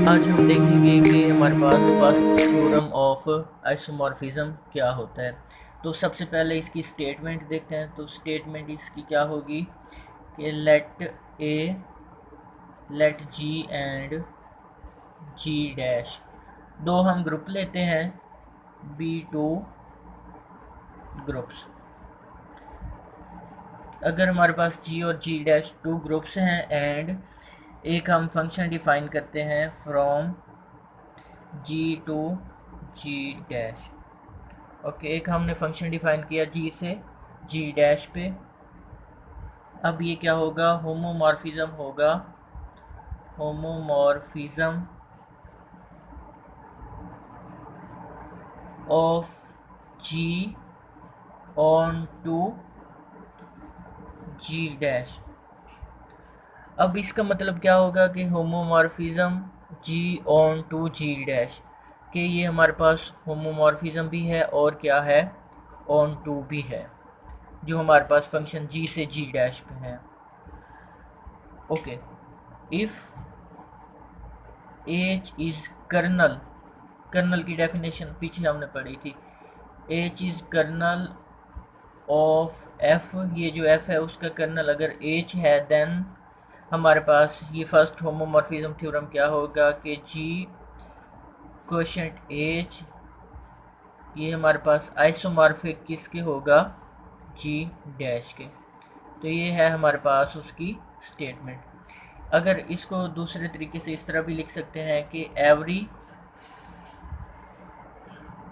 आज हम देखेंगे कि हमारे पास फर्स्ट थ्योरम ऑफ आइसोमॉर्फिज्म क्या होता है। तो सबसे पहले इसकी स्टेटमेंट देखते हैं। तो स्टेटमेंट इसकी क्या होगी कि let G and G dash, दो हम ग्रुप लेते हैं, बी टू ग्रुप्स। अगर हमारे पास जी और जी डैश टू ग्रुप्स हैं एंड एक हम फंक्शन डिफाइन करते हैं from G to G dash. Okay, एक हमने फंक्शन डिफाइन किया जी से जी डैश पे। अब ये क्या होगा, होमोमॉर्फिज्म होगा, homomorphism of G onto G dash. अब इसका मतलब क्या होगा कि homomorphism G onto G dash, कि ये हमारे पास होमोमॉर्फिज्म भी है और क्या है, ऑन टू भी है, जो हमारे पास फंक्शन जी से जी डैश पे है। Okay, if H is kernel, kernel की डेफिनेशन पीछे हमने पढ़ी थी, H is kernel of F, ये जो एफ है उसका कर्नल अगर एच है देन हमारे पास ये फर्स्ट होमोमॉर्फिज्म थ्योरम क्या होगा कि जी कोशेंट एच ये हमारे पास आइसोमॉर्फिक किसके होगा, जी डैश के। तो ये है हमारे पास उसकी स्टेटमेंट। अगर इसको दूसरे तरीके से इस तरह भी लिख सकते हैं कि every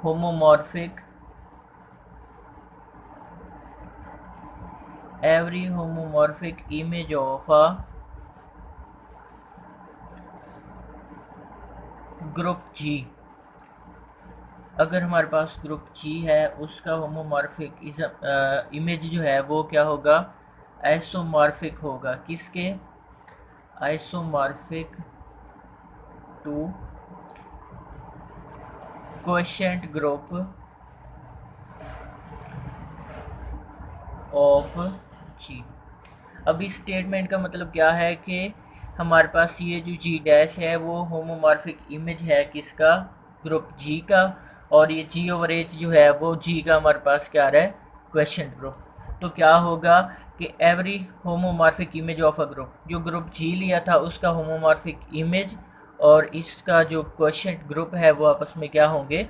homomorphic image of a group G, अगर हमारे पास ग्रुप जी है उसका होमोमॉर्फिक इमेज जो है वो क्या होगा, आइसोमॉर्फिक होगा, किसके, isomorphic to quotient group of G. अब इस स्टेटमेंट का मतलब क्या है कि हमारे पास ये जो जी डैश है वो होमोमॉर्फिक इमेज है किसका, ग्रुप जी का, और ये जी ओवर एच जो है वो जी का हमारे पास क्या रहा है, क्वेश्चन ग्रुप। तो क्या होगा कि every homomorphic image of a group, जो ग्रुप जी लिया था उसका होमोमॉर्फिक इमेज और इसका जो क्वेश्चन ग्रुप है वो आपस में क्या होंगे,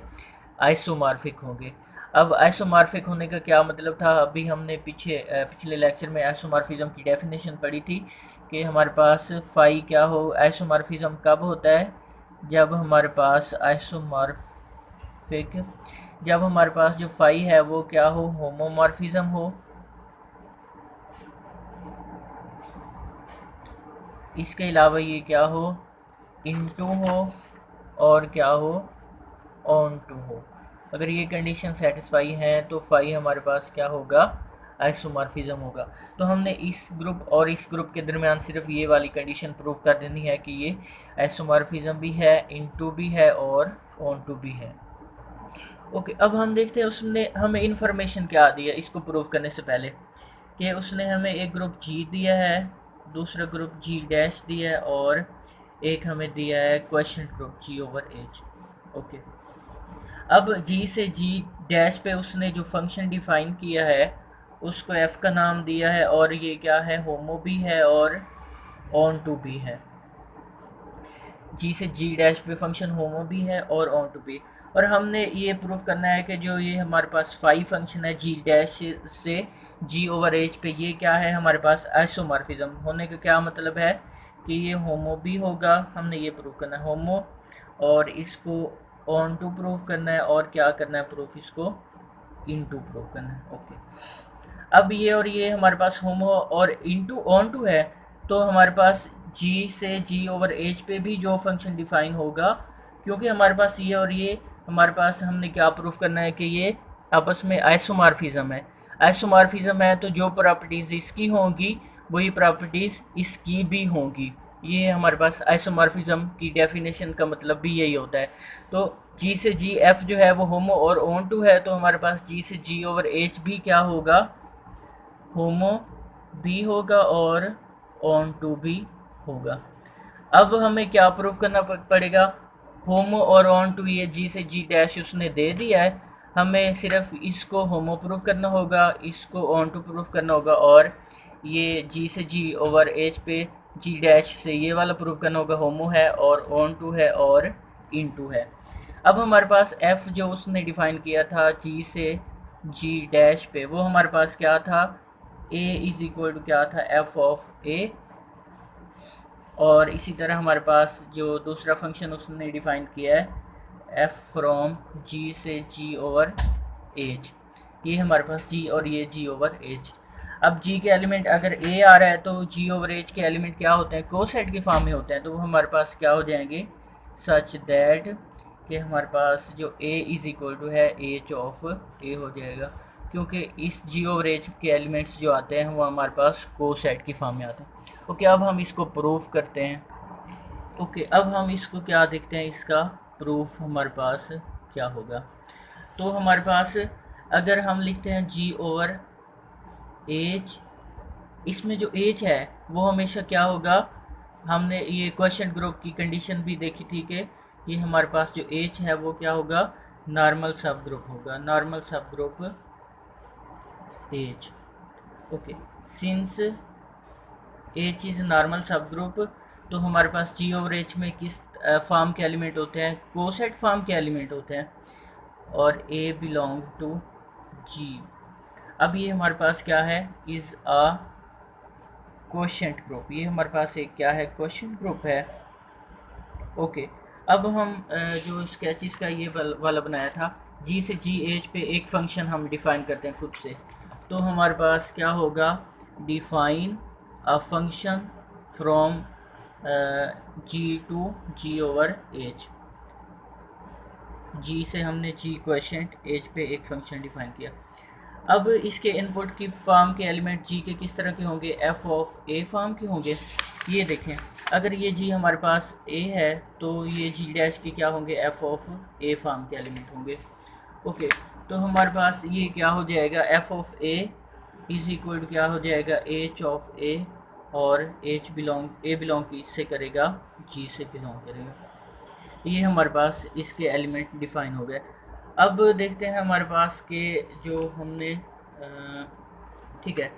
आइसोमॉर्फिक होंगे। अब आइसोमॉर्फिक होने का क्या मतलब था, अभी हमने पिछले लेक्चर में आइसोमॉर्फिज्म की डेफिनेशन पढ़ी थी कि हमारे पास फाई क्या हो, आइसोमॉर्फिज्म कब होता है, जब हमारे पास आइसोमॉर्फिक, जब हमारे पास जो फाई है वो क्या हो, होमोमॉर्फिज्म हो, इसके अलावा ये क्या हो, इनटू हो, और क्या हो, ऑन टू हो। अगर ये कंडीशन सेटिस्फाई है तो फाई हमारे पास क्या होगा, आइसोमॉर्फिज्म होगा। तो हमने इस ग्रुप और इस ग्रुप के दरमियान सिर्फ ये वाली कंडीशन प्रूव कर देनी है कि ये आइसोमॉर्फिज्म भी है, इनटू भी है और ऑन टू भी है। ओके, अब हम देखते हैं उसने हमें इन्फॉर्मेशन क्या दी है इसको प्रूव करने से पहले, कि उसने हमें एक ग्रुप जी दिया है, दूसरा ग्रुप जी डैश दिया है और एक हमें दिया है क्वेश्चन ग्रुप जी ओवर एच। ओके, अब जी से जी डैश पे उसने जो फंक्शन डिफाइन किया है उसको एफ का नाम दिया है और ये क्या है, होमो भी है और ऑन टू भी है। जी से जी डैश पे फंक्शन होमो भी है और ऑन टू भी। और हमने ये प्रूव करना है कि जो ये हमारे पास फाई फंक्शन है जी डैश से जी ओवर एच पे, ये क्या है हमारे पास आइसोमॉर्फिज्म होने का क्या मतलब है कि ये होमो भी होगा, हमने ये प्रूव करना है होमो, और इसको ऑन टू प्रूव करना है और क्या करना है प्रूफ, इसको इन टू प्रूव करना है। ओके, अब ये और ये हमारे पास होमो और इनटू ऑन टू है, तो हमारे पास जी से जी ओवर एच पे भी जो फंक्शन डिफाइन होगा, क्योंकि हमारे पास ये और ये हमारे पास हमने क्या प्रूफ करना है कि ये आपस में आइसोमॉर्फिज्म है। आइसोमॉर्फिज्म है तो जो प्रॉपर्टीज़ इसकी होंगी वही प्रॉपर्टीज़ इसकी भी होंगी। ये हमारे पास आइसोमॉर्फिज्म की डेफिनेशन का मतलब भी यही होता है। तो जी से जी एफ जो है वो होमो और ऑन टू है, तो हमारे पास जी से जी ओवर एच भी क्या होगा, होमो भी होगा और ऑन टू भी होगा। अब हमें क्या प्रूफ करना पड़ेगा, होमो और ऑन टू ये जी से जी डैश उसने दे दिया है, हमें सिर्फ इसको होमो प्रूफ करना होगा, इसको ऑन टू प्रूफ करना होगा, और ये जी से जी ओवर एच पे जी डैश से ये वाला प्रूफ करना होगा होमो है और ऑन टू है और इन टू है। अब हमारे पास एफ जो उसने डिफाइन किया था जी से जी डैश पे, वो हमारे पास क्या था, ए इज इक्वल टू क्या था, एफ ऑफ ए, और इसी तरह हमारे पास जो दूसरा फंक्शन उसने डिफाइन किया है एफ फ्रॉम जी से जी ओवर एच, ये हमारे पास जी और ये जी ओवर एच। अब जी के एलिमेंट अगर ए आ रहा है तो जी ओवर एच के एलिमेंट क्या होते हैं, कोसेट के फॉर्म में होते हैं, तो वो हमारे पास क्या हो जाएंगे, सच दैट कि हमारे पास जो ए इज़ इक्वल टू है एच ऑफ ए हो जाएगा, क्योंकि इस जी ओवर एच के एलिमेंट्स जो आते हैं वो हमारे पास कोसेट की फॉर्म में आते हैं। ओके, अब हम इसको प्रूफ करते हैं। ओके, अब हम इसको क्या देखते हैं, इसका प्रूफ हमारे पास क्या होगा। तो हमारे पास अगर हम लिखते हैं जी ओवर एच, इसमें जो एच है वो हमेशा क्या होगा, हमने ये क्वेश्चन ग्रुप की कंडीशन भी देखी थी कि ये हमारे पास जो एच है वो क्या होगा, नॉर्मल सब ग्रुप होगा, नॉर्मल सब group H. Okay, since H is normal सब ग्रुप, तो हमारे पास जी ओवर एच में किस फॉर्म के एलिमेंट होते हैं, कोसेट फॉर्म के एलिमेंट होते हैं, और ए बिलोंग टू जी। अब ये हमारे पास क्या है, इज़ अ क्वोशंट ग्रुप, ये हमारे पास एक क्या है, क्वोशंट ग्रुप है। ओके, अब हम जो स्केचिस का ये वाला बनाया था, जी से जी एच पे एक फंक्शन हम डिफाइन करते हैं खुद से, तो हमारे पास क्या होगा, define a function from G to G over H, G से हमने जी क्वेश्चन एच पे एक फंक्शन डिफाइन किया। अब इसके इनपुट की फॉर्म के एलिमेंट जी के किस तरह के होंगे, एफ ऑफ ए फॉर्म के होंगे। ये देखें, अगर ये जी हमारे पास ए है तो ये जी डैश के क्या होंगे, एफ ऑफ ए फॉर्म के एलिमेंट होंगे। ओके, तो हमारे पास ये क्या हो जाएगा, F of A is equal to क्या हो जाएगा, एच ऑफ ए, और एच बिलोंग ए बिलोंग किससे करेगा, जी से बिलोंग करेगा। ये हमारे पास इसके एलिमेंट डिफाइन हो गए। अब देखते हैं हमारे पास के जो हमने ठीक है,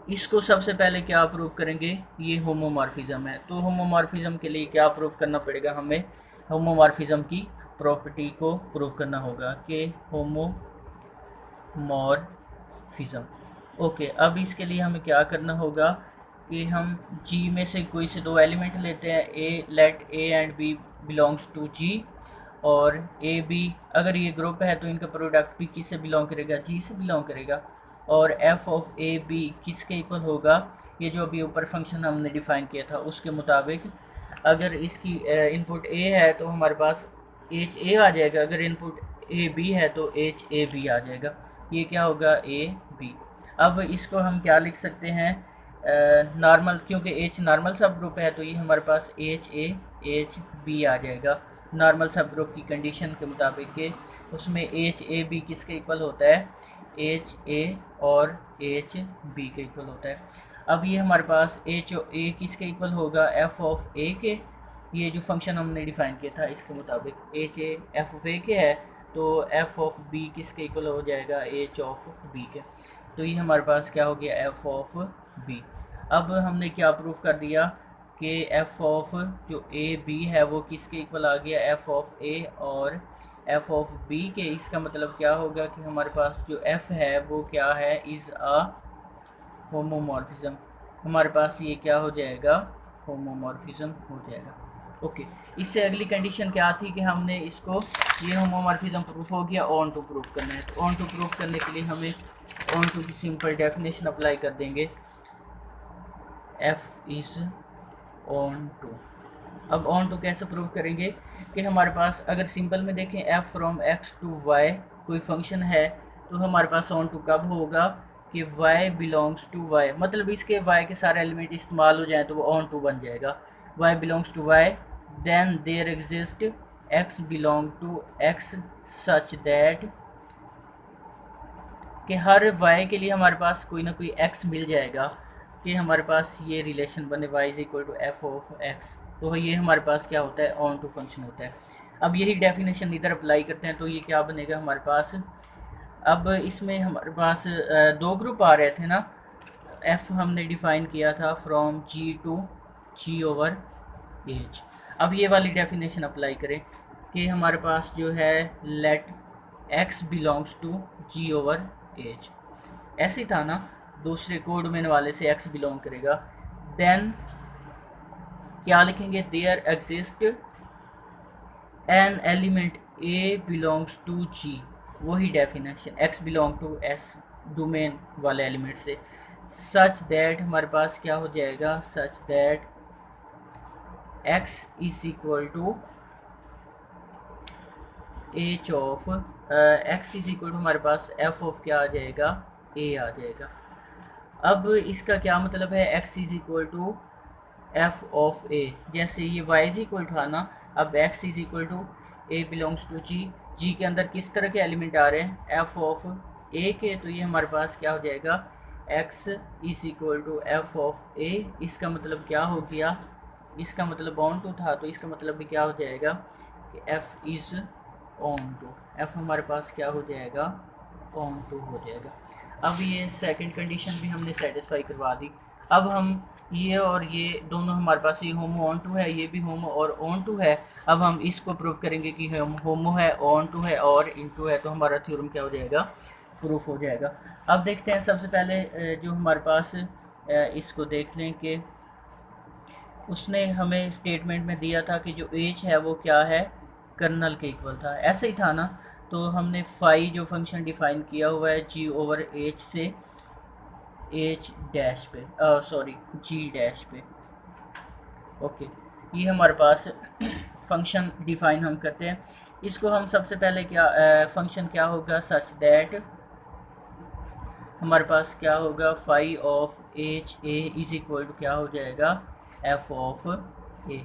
इसको सबसे पहले क्या प्रूव करेंगे, ये होमोमॉर्फिज्म है, तो होमोमॉर्फिज्म के लिए क्या प्रूव करना पड़ेगा, हमें होमोमॉर्फिज्म की प्रॉपर्टी को प्रूव करना होगा कि होमोमॉर्फिज्म। ओके, अब इसके लिए हमें क्या करना होगा कि हम जी में से कोई से दो एलिमेंट लेते हैं, a let a and b belongs to G, और ए बी अगर ये ग्रुप है तो इनका प्रोडक्ट भी किससे बिलोंग करेगा, जी से बिलोंग करेगा, और एफ ऑफ ए बी किसके इक्वल होगा, ये जो अभी ऊपर फंक्शन हमने डिफाइन किया था उसके मुताबिक। अगर इसकी इनपुट ए है तो हमारे पास एच ए आ जाएगा, अगर इनपुट ए बी है तो एच ए बी आ जाएगा, ये क्या होगा, ए बी। अब इसको हम क्या लिख सकते हैं, नॉर्मल, क्योंकि एच नॉर्मल सब ग्रुप है तो ये हमारे पास एच ए एच बी आ जाएगा, नॉर्मल सब ग्रुप की कंडीशन के मुताबिक के उसमें एच ए बी किसके इक्वल होता है, एच ए और एच बी के इक्वल होता है। अब ये हमारे पास एच ए किसके इक्वल होगा, एफ ऑफ ए के, ये जो फंक्शन हमने डिफाइन किया था इसके मुताबिक एच ए एफ ऑफ ए के है, तो एफ ऑफ बी किसके इक्वल हो जाएगा, एच ऑफ बी के, तो ये हमारे पास क्या हो गया, एफ ऑफ बी। अब हमने क्या प्रूफ कर दिया कि एफ ऑफ जो ए बी है वो किसके इक्वल आ गया, एफ ऑफ ए और एफ ऑफ बी के। इसका मतलब क्या होगा कि हमारे पास जो एफ है वो क्या है, इज़ अ होमोमॉर्फिज्म, हमारे पास ये क्या हो जाएगा, होमोमॉर्फिज्म हो जाएगा। ओके, इससे अगली कंडीशन क्या थी कि हमने इसको, ये होमोमॉर्फिज्म प्रूफ हो गया, ऑन टू प्रूफ करना है, तो ऑन टू प्रूफ करने के लिए हमें ऑन टू की सिंपल डेफिनेशन अप्लाई कर देंगे, एफ इज़ ऑन टू। अब ऑन टू कैसे प्रूव करेंगे कि हमारे पास अगर सिंपल में देखें F from X to Y कोई फंक्शन है, तो हमारे पास ऑन टू कब होगा कि y बिलोंग्स टू y, मतलब इसके y के सारे एलिमेंट इस्तेमाल हो जाएं तो वो ऑन टू बन जाएगा, y belongs to y, then there exist x belong to x such that कि हर y के लिए हमारे पास कोई ना कोई x मिल जाएगा, कि हमारे पास ये रिलेशन बने y is equal to F of x। तो ये हमारे पास क्या होता है, ऑन टू फंक्शन होता है। अब यही डेफिनेशन इधर अप्लाई करते हैं तो ये क्या बनेगा हमारे पास। अब इसमें हमारे पास दो ग्रुप आ रहे थे ना, एफ हमने डिफाइन किया था from G to G over H. अब ये वाली डेफिनेशन अप्लाई करें कि हमारे पास जो है let X belongs to G over H, ऐसे ही था ना, दूसरे कोडमेन वाले से एक्स बिलोंग करेगा। देन क्या लिखेंगे, there exist an element a belongs to G, वही definition x belong to S domain वाले एलिमेंट से, सच दैट हमारे पास क्या हो जाएगा, such that x is equal to h of x is equal to हमारे पास एफ ऑफ क्या आ जाएगा, ए आ जाएगा। अब इसका क्या मतलब है, x is equal to F of a, जैसे ये वाई इज इक्वल टू आना, अब x is equal to a belongs to G, G के अंदर किस तरह के एलिमेंट आ रहे हैं, एफ ऑफ ए के, तो ये हमारे पास क्या हो जाएगा, x is equal to F of a. इसका मतलब क्या हो गया, इसका मतलब ऑन टू था, तो इसका मतलब भी क्या हो जाएगा कि F is onto, F हमारे पास क्या हो जाएगा, ऑन टू हो जाएगा। अब ये सेकंड कंडीशन भी हमने सेटिस्फाई करवा दी। अब हम ये और ये दोनों हमारे पास, ये होमो ऑन टू है, ये भी होमो और ऑन टू है। अब हम इसको प्रूव करेंगे कि होमो है, ऑन टू है और इन टू है, तो हमारा थ्योरम क्या हो जाएगा, प्रूफ हो जाएगा। अब देखते हैं, सबसे पहले जो हमारे पास इसको देख लें कि उसने हमें स्टेटमेंट में दिया था कि जो एच है वो क्या है, कर्नल के इक्वल था, ऐसे ही था ना। तो हमने फाई जो फंक्शन डिफाइन किया हुआ है जी ओवर एच से एच डैश पे, सॉरी जी डैश पे, ओके, ये हमारे पास फंक्शन डिफाइन हम करते हैं। इसको हम सबसे पहले क्या फंक्शन क्या होगा, सच दैट हमारे पास क्या होगा, phi of H A is equal to क्या हो जाएगा, एफ ऑफ ए।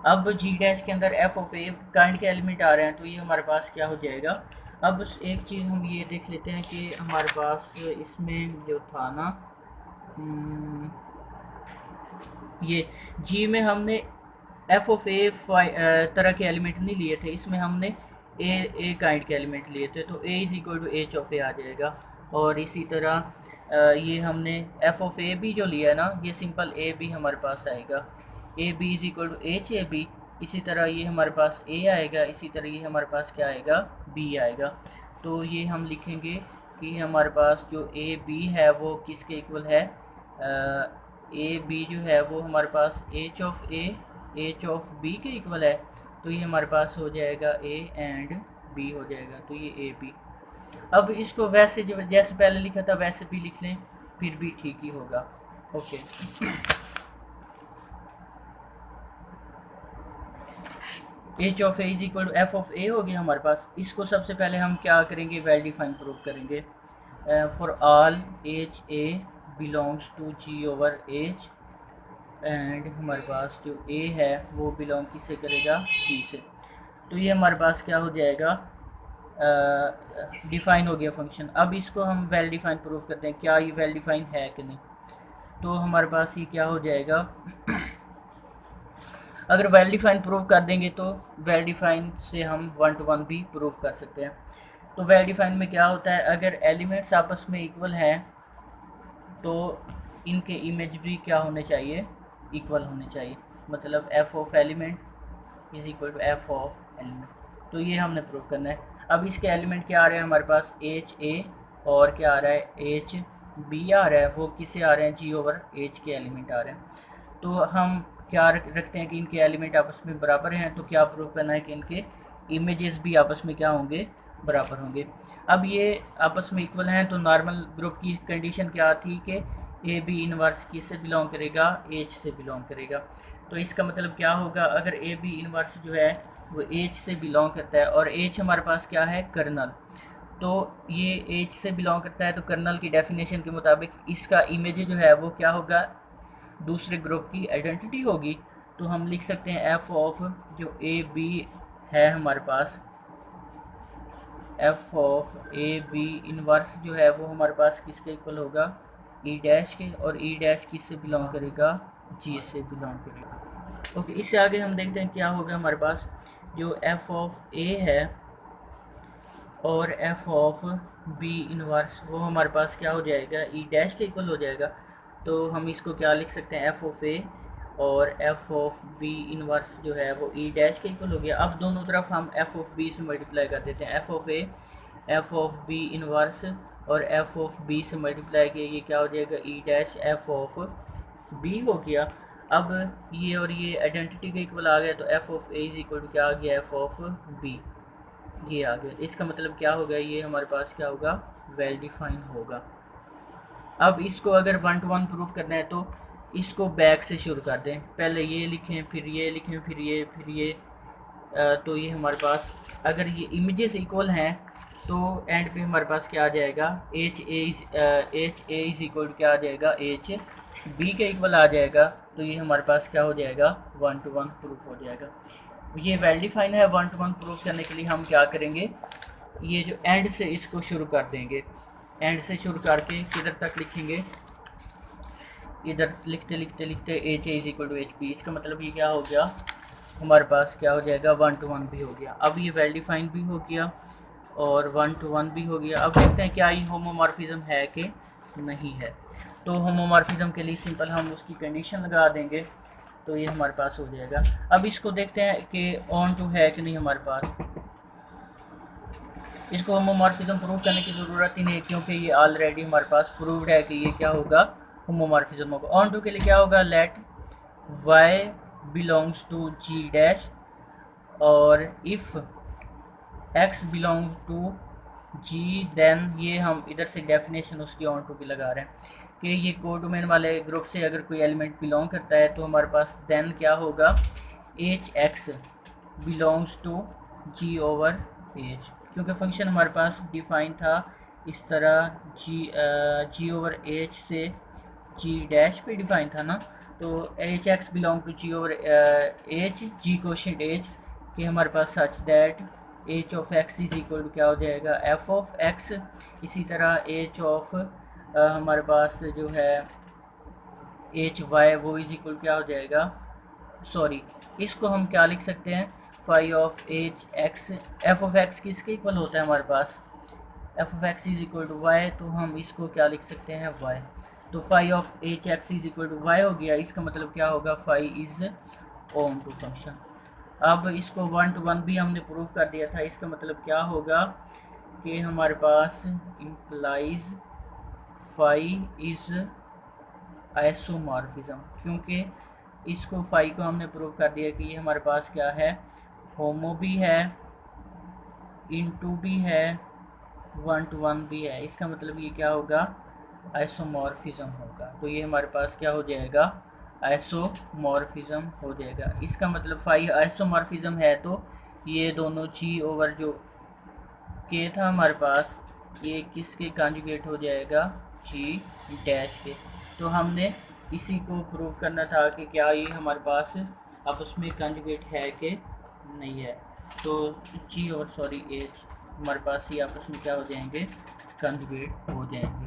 अब जी डैश के अंदर एफ ऑफ ए काइंड के एलिमेंट आ रहे हैं, तो ये हमारे पास क्या हो जाएगा। अब एक चीज़ हम ये देख लेते हैं कि हमारे पास इसमें जो था ना, ये जी में हमने एफ ऑफ ए तरह के एलिमेंट नहीं लिए थे, इसमें हमने ए काइंड के एलिमेंट लिए थे, तो a is equal to h of a आ जाएगा। और इसी तरह ये हमने एफ ऑफ ए बी जो लिया है ना, ये सिंपल ए बी हमारे पास आएगा, A B is equal to H A B. इसी तरह ये हमारे पास ए आएगा, इसी तरह ये हमारे पास क्या आएगा, बी आएगा। तो ये हम लिखेंगे कि हमारे पास जो ए बी है वो किसके इक्वल है, ए बी जो है वो हमारे पास h of a h of b के इक्वल है, तो ये हमारे पास हो जाएगा ए एंड बी हो जाएगा, तो ये ए बी। अब इसको वैसे जो जैसे पहले लिखा था वैसे भी लिख लें, फिर भी ठीक ही होगा, okay. H of A is equal to F of a हो गया हमारे पास। इसको सबसे पहले हम क्या करेंगे, वेल डिफाइन प्रूव करेंगे। For all H A belongs to G over H, and हमारे पास जो ए है वो बिलोंग किससे करेगा, जी से। तो ये हमारे पास क्या हो जाएगा, डिफाइन हो गया फंक्शन। अब इसको हम वेल डिफाइन प्रूव करते हैं, क्या ये वेल डिफाइन है कि नहीं। तो हमारे पास ये क्या हो जाएगा, अगर वेल डिफाइन प्रूव कर देंगे तो वेल डिफाइन से हम 1 to 1 भी प्रूव कर सकते हैं। तो वेल डिफाइन में क्या होता है, अगर एलिमेंट्स आपस में इक्वल हैं तो इनके इमेज भी क्या होने चाहिए, इक्वल होने चाहिए। मतलब F of element is equal to F of element, तो ये हमने प्रूव करना है। अब इसके एलिमेंट क्या आ रहे हैं हमारे पास, एच ए और क्या आ रहा है, एच बी आ रहा है, वो किससे आ रहे हैं, जी ओवर एच के एलिमेंट आ रहे हैं। तो हम क्या रखते हैं कि इनके एलिमेंट आपस में बराबर हैं, तो क्या प्रूव करना है कि इनके इमेजेस भी आपस में क्या होंगे, बराबर होंगे। अब ये आपस में इक्वल हैं, तो नॉर्मल ग्रुप की कंडीशन क्या थी कि ए बी इनवर्स किससे बिलोंग करेगा, एच से बिलोंग करेगा। तो इसका मतलब क्या होगा, अगर ए बी इनवर्स जो है वो एच से बिलोंग करता है, और एच हमारे पास क्या है, कर्नल, तो ये एच से बिलोंग करता है, तो कर्नल की डेफिनेशन के मुताबिक इसका इमेज जो है वो क्या होगा, दूसरे ग्रुप की आइडेंटिटी होगी। तो हम लिख सकते हैं एफ ऑफ जो ए बी है हमारे पास, f of a b inverse जो है वो हमारे पास किसके इक्वल होगा, ई डैश के, और ई डैश किससे बिलोंग करेगा, जी से बिलोंग करेगा। ओके, इससे आगे हम देखते हैं क्या होगा हमारे पास। जो एफ ऑफ ए है और एफ ऑफ बी इनवर्स, वो हमारे पास क्या हो जाएगा, ई डैश के इक्वल हो जाएगा। तो हम इसको क्या लिख सकते हैं, एफ ऑफ ए और एफ ऑफ बी इनवर्स जो है वो ई डैश के इक्वल हो गया। अब दोनों तरफ हम एफ ऑफ बी से मल्टीप्लाई कर देते हैं। F of A F of B inverse और एफ ऑफ बी से मल्टीप्लाई किया, ये क्या हो जाएगा, E dash F of B हो गया। अब ये और ये आइडेंटिटी के इक्वल आ गया, तो F of A is equal to क्या आ गया, एफ ऑफ बी, ये आ गया। इसका मतलब क्या होगा, ये हमारे पास क्या होगा, वेल डिफाइन होगा। अब इसको अगर 1 to 1 प्रूफ करना है तो इसको बैक से शुरू कर दें, पहले ये लिखें, फिर ये लिखें, फिर ये तो ये हमारे पास अगर ये इमेजेस इक्वल हैं तो एंड पे हमारे पास क्या आ जाएगा, एच ए इज इक्वल क्या आ जाएगा, एच बी के इक्वल आ जाएगा। तो ये हमारे पास क्या हो जाएगा, 1 to 1 प्रूफ हो जाएगा। ये वेल डिफाइन है। 1 to 1 प्रूफ करने के लिए हम क्या करेंगे, ये जो एंड से इसको शुरू कर देंगे, एंड से शुरू करके किधर तक लिखेंगे, इधर लिखते लिखते लिखते H A is equal to H B. इसका मतलब ये क्या हो गया, हमारे पास क्या हो जाएगा, 1 to 1 भी हो गया। अब ये वेल डिफाइन भी हो गया और 1 to 1 भी हो गया। अब देखते हैं क्या ये होमोमॉर्फिज्म है कि नहीं है। तो होमोमॉर्फिज्म के लिए सिंपल हम उसकी कंडीशन लगा देंगे, तो ये हमारे पास हो जाएगा। अब इसको देखते हैं कि ऑन टू है कि नहीं हमारे पास। इसको होमोमॉर्फिज्म प्रूव करने की ज़रूरत ही नहीं, क्योंकि ये ऑलरेडी हमारे पास प्रूव्ड है कि ये क्या होगा, होमोमॉर्फिज्म होगा। ऑन टू के लिए क्या होगा, let y belongs to G dash, और if x belong to G then, ये हम इधर से डेफिनेशन उसकी ऑन टू की लगा रहे हैं कि ये कोडोमेन वाले ग्रुप से अगर कोई एलिमेंट बिलोंग करता है तो हमारे पास देन क्या होगा, H X belongs to G over H, क्योंकि फंक्शन हमारे पास डिफाइन था इस तरह, जी ओवर एच से जी डैश पे डिफाइन था ना। तो h x belong to G over H, G quotient H, कि हमारे पास such that h of x is equal to क्या हो जाएगा, एफ ऑफ एक्स। इसी तरह एच ऑफ हमारे पास जो है एच वाई, वो इज इक्वल क्या हो जाएगा, सॉरी इसको हम क्या लिख सकते हैं, phi of h x, f of x किसके इक्वल होता है हमारे पास, f of x is equal to y, तो हम इसको क्या लिख सकते हैं, वाई। तो phi of h x is equal to y हो गया। इसका मतलब क्या होगा, phi is onto function. अब इसको 1 to 1 भी हमने प्रूव कर दिया था। इसका मतलब क्या होगा कि हमारे पास इम्प्लाइज फाई इज आइसोमॉर्फिज्म, क्योंकि इसको फाई को हमने प्रूव कर दिया कि ये हमारे पास क्या है, होमो भी है, इनटू भी है, 1 to 1 भी है। इसका मतलब ये क्या होगा, आइसोमॉर्फिज्म होगा। तो ये हमारे पास क्या हो जाएगा, आइसोमॉर्फिज्म हो जाएगा। इसका मतलब फाई आइसोमॉर्फिज्म है, तो ये दोनों जी ओवर जो के था हमारे पास, ये किसके कंजुगेट हो जाएगा, जी डैश के। तो हमने इसी को प्रूव करना था कि क्या ये हमारे पास आपस में कंजुगेट है कि नहीं है। तो जी और सॉरी एच हमारे पास ये आपस में क्या हो जाएंगे, कंजुगेट हो जाएंगे।